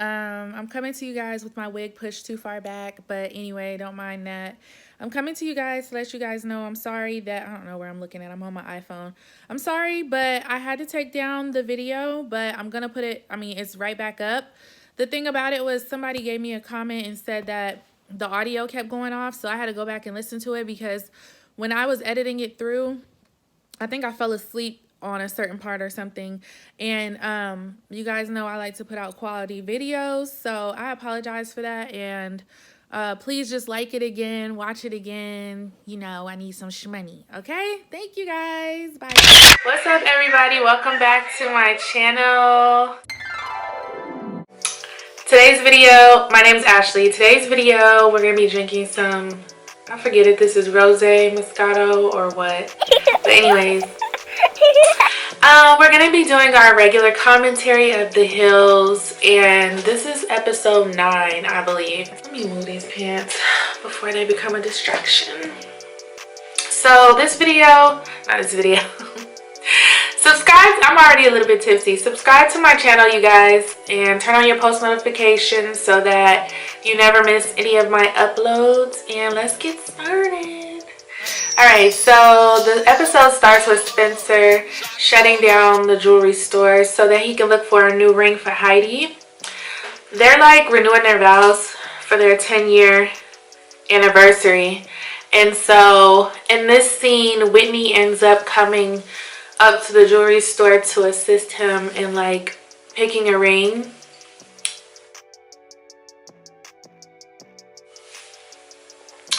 I'm coming to you guys with my wig pushed too far back, but anyway, don't mind that. I'm coming to you guys to let you guys know I'm sorry that I don't know where I'm looking at. I'm on my iPhone. I'm sorry, but I had to take down the video, but I'm gonna put it, I mean, it's right back up. The thing about it was somebody gave me a comment and said that the audio kept going off, so I had to go back and listen to it because when I was editing it through, I think I fell asleep on a certain part or something. And you guys know I like to put out quality videos, so I apologize for that. And please just like it again, watch it again. You know, I need some shmoney. Okay? Thank you guys. Bye. What's up, everybody? Welcome back to my channel. Today's video, my name is Ashley. Today's video, we're gonna be drinking some, I forget if this is Rosé Moscato or what. But anyways, we're gonna be doing our regular commentary of The Hills, and this is episode 9, I believe. Let me move these pants before they become a distraction. So not this video. Subscribe, I'm already a little bit tipsy. Subscribe to my channel, you guys, and turn on your post notifications so that you never miss any of my uploads. And let's get started. Alright, so the episode starts with Spencer shutting down the jewelry store so that he can look for a new ring for Heidi. They're like renewing their vows for their 10-year anniversary. And so in this scene, Whitney ends up coming up to the jewelry store to assist him in like picking a ring.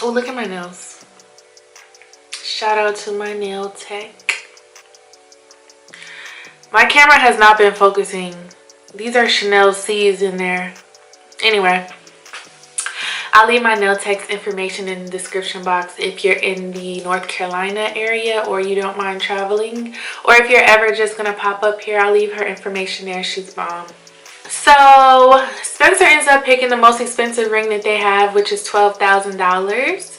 Oh, look at my nails. Shout out to my nail tech. My camera has not been focusing. These are Chanel C's in there. Anyway, I'll leave my nail tech's information in the description box if you're in the North Carolina area or you don't mind traveling. Or if you're ever just gonna pop up here, I'll leave her information there. She's bomb. So Spencer ends up picking the most expensive ring that they have, which is $12,000.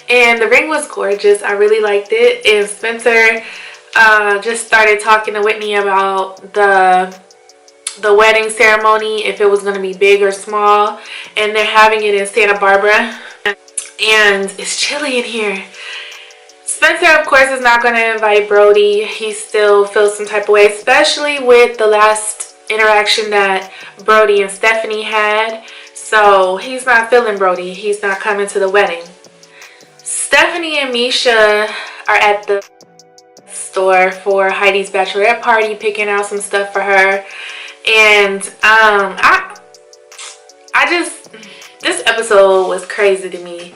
And the ring was gorgeous. I really liked it. And Spencer just started talking to Whitney about the wedding ceremony, if it was going to be big or small, and they're having it in Santa Barbara, and it's chilly in here. Spencer, of course, is not going to invite Brody. He still feels some type of way, especially with the last interaction that Brody and Stephanie had. So he's not feeling Brody. He's not coming to the wedding. Stephanie and Misha are at the store for Heidi's bachelorette party, picking out some stuff for her. And this episode was crazy to me.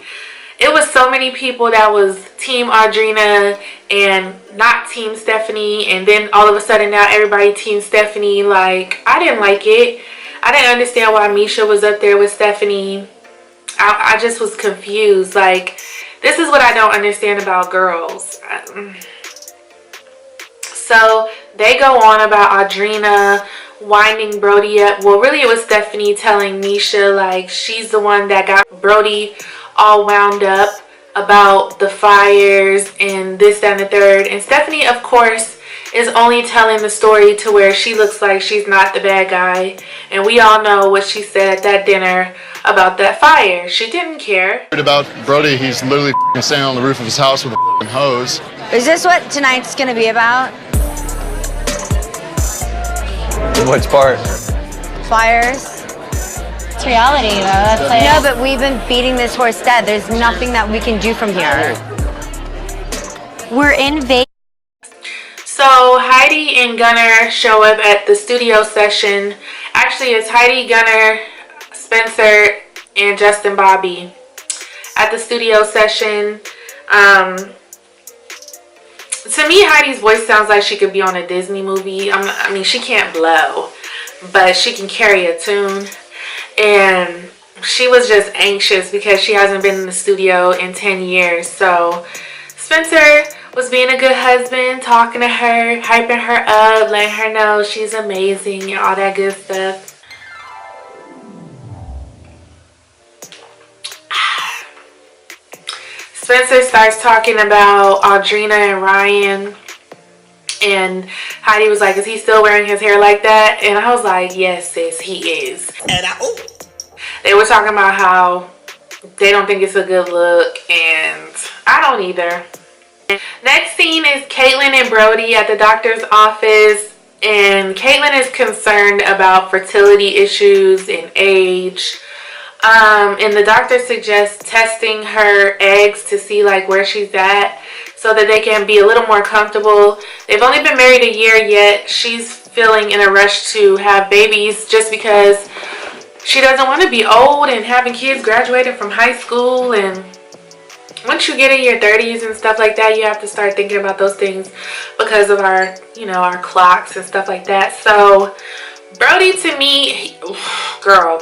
It was so many people that was Team Audrina and not Team Stephanie, and then all of a sudden now everybody Team Stephanie. Like, I didn't like it. I didn't understand why Misha was up there with Stephanie. I just was confused. Like, this is what I don't understand about girls. So they go on about Audrina winding Brody up. Well, really it was Stephanie telling Misha like she's the one that got Brody all wound up about the fires and this, that, and the third. And Stephanie, of course, is only telling the story to where she looks like she's not the bad guy. And we all know what she said at that dinner about that fire. She didn't care. About Brody, he's literally standing on the roof of his house with a hose. Is this what tonight's gonna be about? Which part? Fires. It's reality, though. That's like... No, but we've been beating this horse dead. There's nothing that we can do from here. We're in Vegas. So Heidi and Gunnar show up at the studio session. Actually, it's Heidi, Gunnar, Spencer, and Justin Bobby at the studio session. To me, Heidi's voice sounds like she could be on a Disney movie. I mean, she can't blow, but she can carry a tune. And she was just anxious because she hasn't been in the studio in 10 years. So Spencer was being a good husband, talking to her, hyping her up, letting her know she's amazing and all that good stuff. Spencer starts talking about Audrina and Ryan And Heidi was like, is he still wearing his hair like that? And I was like, yes, sis, he is. And they were talking about how they don't think it's a good look, and I don't either. Next scene is Caitlyn and Brody at the doctor's office, and Caitlyn is concerned about fertility issues and age. And the doctor suggests testing her eggs to see like where she's at so that they can be a little more comfortable. They've only been married a year, yet she's feeling in a rush to have babies just because she doesn't want to be old and having kids graduating from high school. And once you get in your 30s and stuff like that, you have to start thinking about those things because of our, you know, our clocks and stuff like that. So Brody, to me, girl,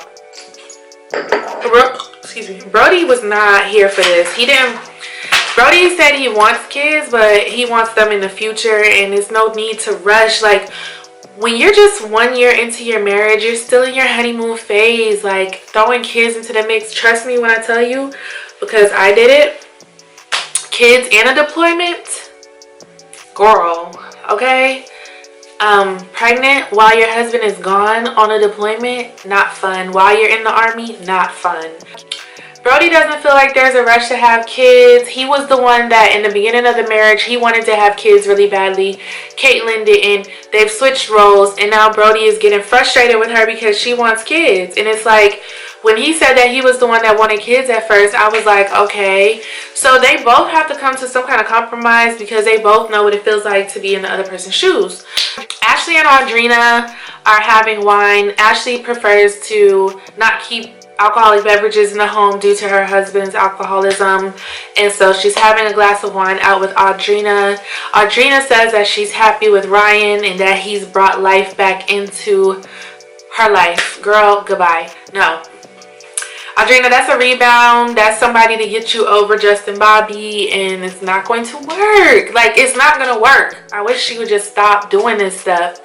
excuse me, Brody was not here for this. Brody said he wants kids, but he wants them in the future, and there's no need to rush. Like, when you're just 1 year into your marriage, you're still in your honeymoon phase. Like, throwing kids into the mix, trust me when I tell you, because I did it. Kids and a deployment, girl, okay? Pregnant while your husband is gone on a deployment, not fun. While you're in the army, not fun. Brody doesn't feel like there's a rush to have kids. He was the one that in the beginning of the marriage, he wanted to have kids really badly. Caitlyn didn't. They've switched roles, and now Brody is getting frustrated with her because she wants kids. And it's like, when he said that he was the one that wanted kids at first, I was like, okay. So they both have to come to some kind of compromise because they both know what it feels like to be in the other person's shoes. Ashley and Audrina are having wine. Ashley prefers to not keep alcoholic beverages in the home due to her husband's alcoholism, and so she's having a glass of wine out with Audrina. Audrina says that she's happy with Ryan and that he's brought life back into her life. Girl, goodbye. No. Audrina, that's a rebound. That's somebody to get you over Justin Bobby, and it's not going to work. Like, it's not going to work. I wish she would just stop doing this stuff.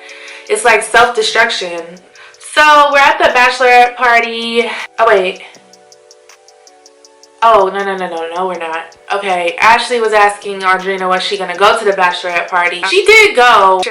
It's like self-destruction. So we're at the bachelorette party. Oh, wait. Oh, no, we're not. Okay, Ashley was asking Audrina, was she going to go to the bachelorette party? She did go,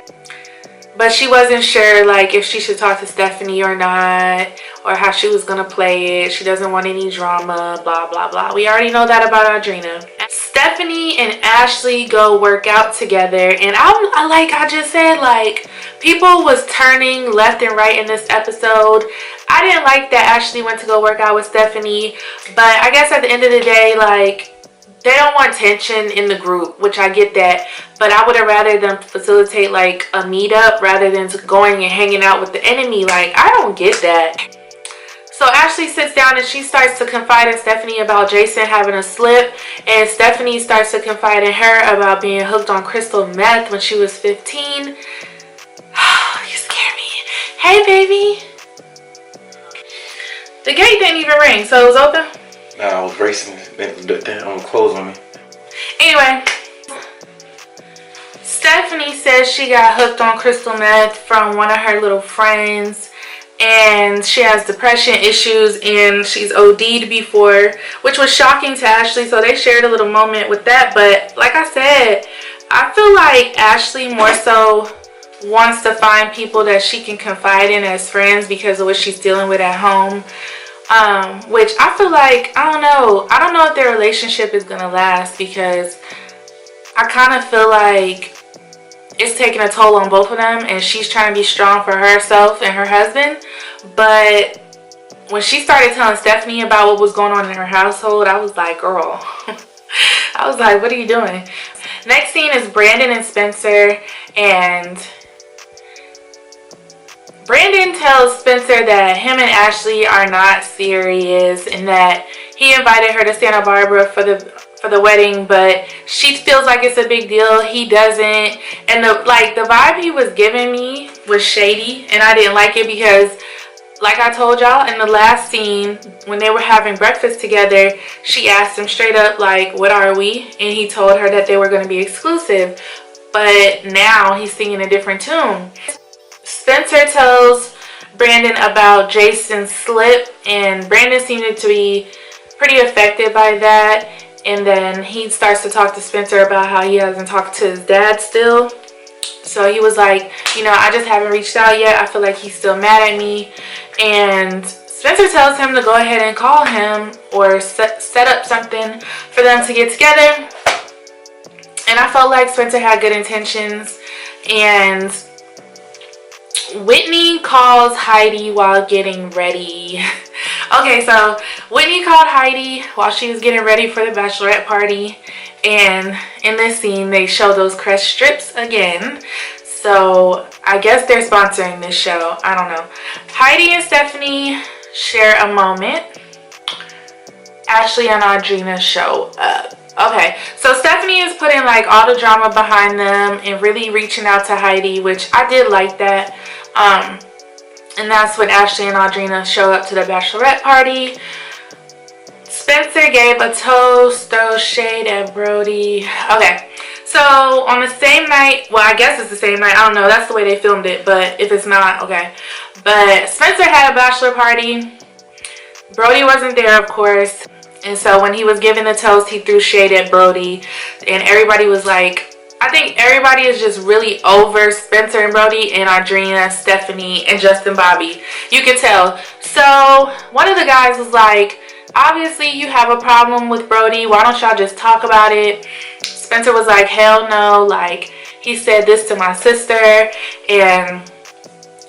but she wasn't sure, like, if she should talk to Stephanie or not, or how she was going to play it. She doesn't want any drama, blah, blah, blah. We already know that about Audrina. Stephanie and Ashley go work out together, and I just said, like, people was turning left and right in this episode. I didn't like that Ashley went to go work out with Stephanie, but I guess at the end of the day, like, they don't want tension in the group, which I get that, but I would have rather them facilitate like a meetup rather than going and hanging out with the enemy. Like, I don't get that. So Ashley sits down and she starts to confide in Stephanie about Jason having a slip, and Stephanie starts to confide in her about being hooked on crystal meth when she was 15. You scare me. Hey, baby. The gate didn't even ring, so it was open? No, I was racing. They closed on me. Anyway, Stephanie says she got hooked on crystal meth from one of her little friends, and she has depression issues, and she's OD'd before, which was shocking to Ashley, so they shared a little moment with that. But like I said, I feel like Ashley more so wants to find people that she can confide in as friends because of what she's dealing with at home. Which I feel like, I don't know if their relationship is gonna last, because I kind of feel like it's taking a toll on both of them, and she's trying to be strong for herself and her husband. But when she started telling Stephanie about what was going on in her household, I was like, girl, I was like, what are you doing? Next scene is Brandon and Spencer, and Brandon tells Spencer that him and Ashley are not serious and that he invited her to Santa Barbara for the wedding, but she feels like it's a big deal. He doesn't. And the vibe he was giving me was shady, and I didn't like it because, like I told y'all in the last scene, when they were having breakfast together, she asked him straight up, like, what are we? And he told her that they were going to be exclusive. But now he's singing a different tune. Spencer tells Brandon about Jason's slip, and Brandon seemed to be pretty affected by that. And then he starts to talk to Spencer about how he hasn't talked to his dad still. So he was like, you know, I just haven't reached out yet. I feel like he's still mad at me. And Spencer tells him to go ahead and call him or set up something for them to get together. And I felt like Spencer had good intentions. And Whitney calls Heidi while getting ready. Okay, so Whitney called Heidi while she was getting ready for the bachelorette party. And in this scene, they show those Crest strips again. So I guess they're sponsoring this show. I don't know. Heidi and Stephanie share a moment. Ashley and Audrina show up. Okay, so Stephanie is putting like all the drama behind them and really reaching out to Heidi, which I did like that. And that's when Ashley and Audrina show up to the bachelorette party. Spencer gave a toast, throw shade at Brody. Okay, so on the same night, well, I guess it's the same night. I don't know. That's the way they filmed it, but if it's not, okay. But Spencer had a bachelor party. Brody wasn't there, of course. And so when he was giving the toast, he threw shade at Brody. And everybody was like, I think everybody is just really over Spencer and Brody and Audrina, Stephanie, and Justin Bobby. You can tell. So one of the guys was like, obviously you have a problem with Brody. Why don't y'all just talk about it? Spencer was like, hell no. Like, he said this to my sister. And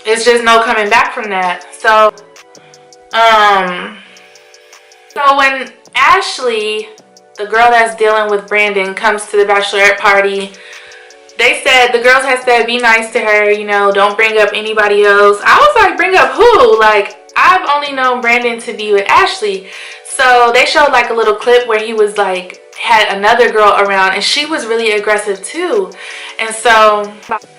it's just no coming back from that. So when Ashley, the girl that's dealing with Brandon, comes to the bachelorette party, they said, the girls had said, be nice to her, you know, don't bring up anybody else. I was like, bring up who? Like, I've only known Brandon to be with Ashley. So they showed like a little clip where he was like, had another girl around, and she was really aggressive too. And so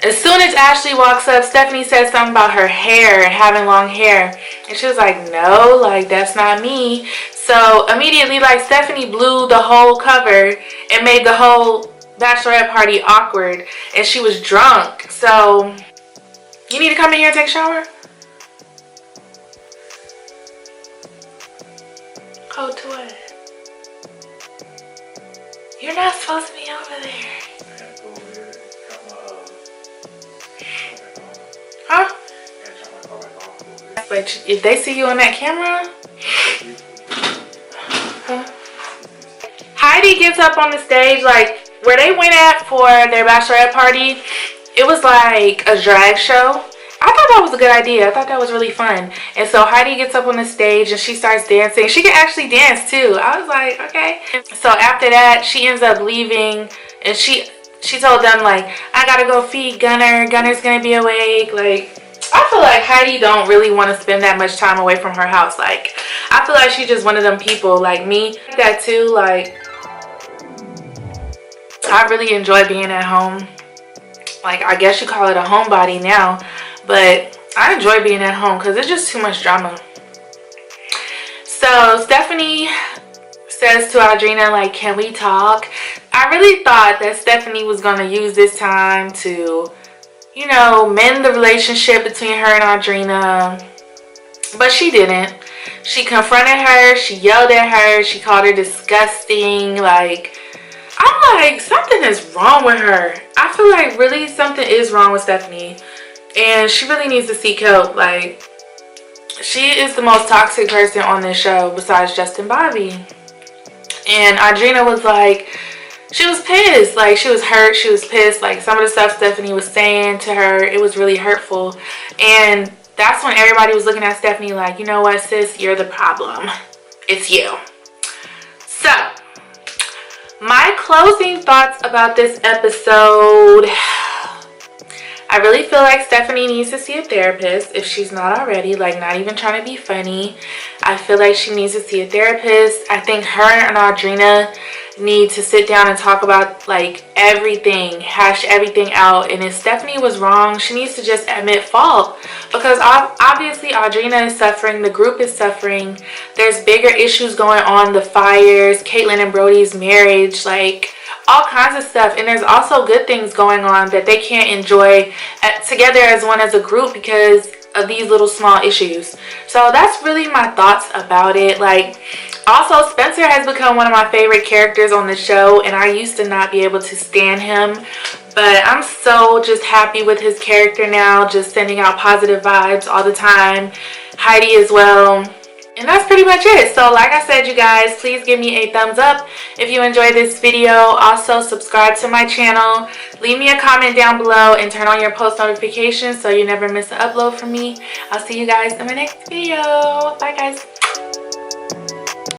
as soon as Ashley walks up, Stephanie says something about her hair, having long hair, and she was like, no, like, that's not me. So immediately, like, Stephanie blew the whole cover and made the whole bachelorette party awkward, and she was drunk. So you need to come in here and take a shower. Code to what? You're not supposed to be over there. Huh? But if they see you on that camera. Huh? Heidi gets up on the stage, like where they went at for their bachelorette party. It was like a drag show. I thought that was a good idea. I thought that was really fun. And so Heidi gets up on the stage and she starts dancing. She can actually dance too. I was like, okay. So after that, she ends up leaving, and she told them like, I gotta go feed Gunner. Gunner's gonna be awake. Like, I feel like Heidi don't really want to spend that much time away from her house. Like, I feel like she's just one of them people like me. That too. Like, I really enjoy being at home. Like, I guess you call it a homebody now. But I enjoy being at home because it's just too much drama. So Stephanie says to Audrina, like, can we talk? I really thought that Stephanie was going to use this time to, you know, mend the relationship between her and Audrina. But she didn't. She confronted her. She yelled at her. She called her disgusting. Like, I'm like, something is wrong with her. I feel like really something is wrong with Stephanie. And she really needs to seek help. Like, she is the most toxic person on this show besides Justin Bobby. And Audrina was like, she was pissed. Like, she was hurt. She was pissed. Like, some of the stuff Stephanie was saying to her, it was really hurtful. And that's when everybody was looking at Stephanie like, you know what, sis, you're the problem. It's you. So, my closing thoughts about this episode. I really feel like Stephanie needs to see a therapist if she's not already, like, not even trying to be funny. I feel like she needs to see a therapist. I think her and Audrina need to sit down and talk about, like, everything, hash everything out. And if Stephanie was wrong, she needs to just admit fault, because obviously Audrina is suffering, the group is suffering, there's bigger issues going on, the fires, Caitlyn and Brody's marriage, like, all kinds of stuff. And there's also good things going on that they can't enjoy together as one, as a group, because of these little small issues. So that's really my thoughts about it. Like, also Spencer has become one of my favorite characters on the show, and I used to not be able to stand him, But I'm so just happy with his character now, just sending out positive vibes all the time. Heidi as well. And that's pretty much it. So like I said, you guys, please give me a thumbs up if you enjoyed this video. Also subscribe to my channel. Leave me a comment down below and turn on your post notifications so you never miss an upload from me. I'll see you guys in my next video. Bye guys.